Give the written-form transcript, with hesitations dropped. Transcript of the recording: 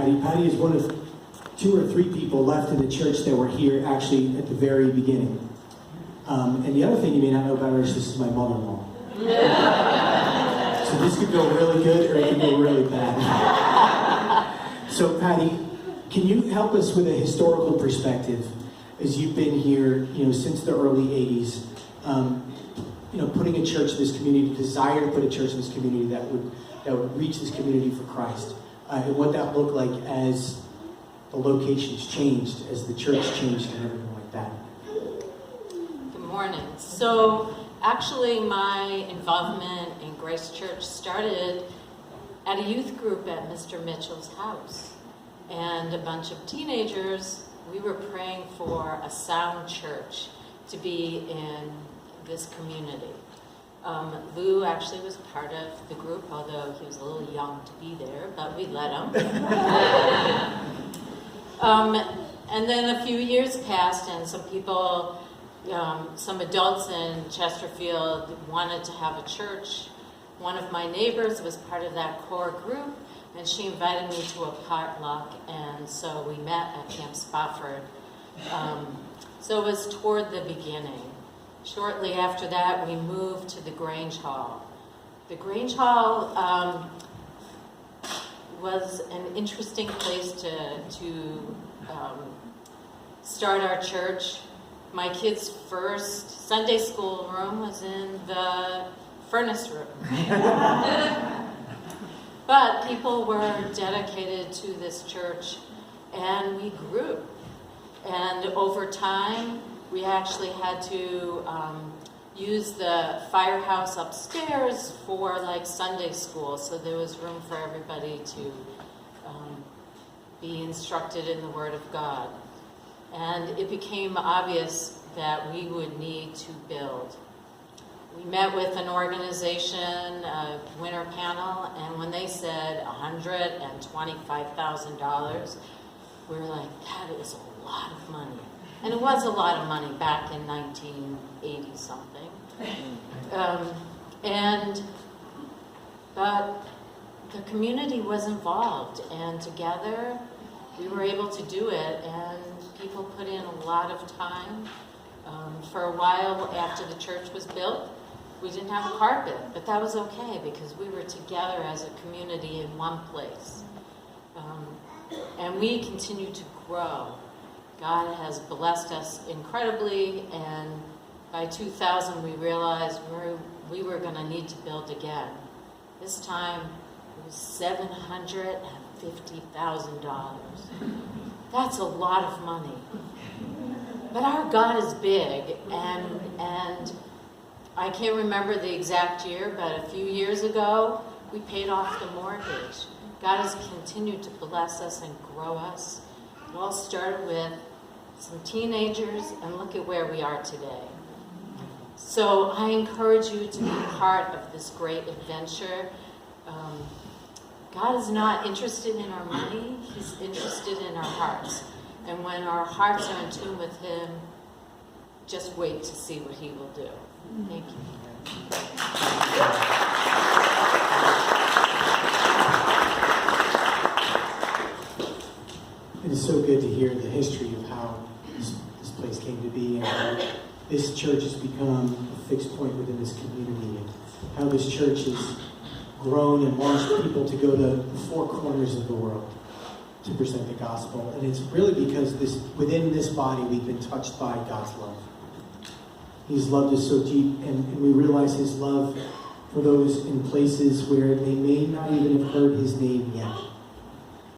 Patty. Patty is one of 2 or 3 people left in the church that were here actually at the very beginning. And the other thing you may not know about her is this is my mother-in-law. So this could go really good or it could go really bad. So Patty, can you help us with a historical perspective as you've been here, since the early 80s, putting a church in this community, desire to put a church in this community that would reach this community for Christ, and what that looked like as the locations changed, as the church changed and everything like that. Good morning. So actually my involvement in Grace Church started at a youth group at Mr. Mitchell's house. And a bunch of teenagers, we were praying for a sound church to be in this community. Lou actually was part of the group, although he was a little young to be there, but we let him. And then a few years passed, and some people, some adults in Chesterfield wanted to have a church. One of my neighbors was part of that core group, and she invited me to a potluck, and so we met at Camp Spofford. So it was toward the beginning. Shortly after that, we moved to the Grange Hall. The Grange Hall was an interesting place to start our church. My kids' first Sunday school room was in the furnace room. But people were dedicated to this church, and we grew. And over time, we actually had to use the firehouse upstairs for Sunday school, so there was room for everybody to be instructed in the Word of God. And it became obvious that we would need to build. We met with an organization, a winter panel, and when they said $125,000, we were like, that is a lot of money. And it was a lot of money back in 1980-something. But the community was involved, and together we were able to do it, and people put in a lot of time. For a while after the church was built, we didn't have a carpet, but that was okay because we were together as a community in one place. And we continue to grow. God has blessed us incredibly, and by 2000 we realized we were going to need to build again. This time it was $750,000. That's a lot of money. But our God is big, and I can't remember the exact year, but a few years ago, we paid off the mortgage. God has continued to bless us and grow us. It all started with some teenagers, and look at where we are today. So I encourage you to be part of this great adventure. God is not interested in our money. He's interested in our hearts. And when our hearts are in tune with Him, just wait to see what He will do. Thank you. It is so good to hear the history of how this place came to be, and how this church has become a fixed point within this community, and how this church has grown and launched people to go to the 4 corners of the world to present the gospel. And it's really because within this body we've been touched by God's love. He's loved us so deep, and we realize His love for those in places where they may not even have heard His name yet.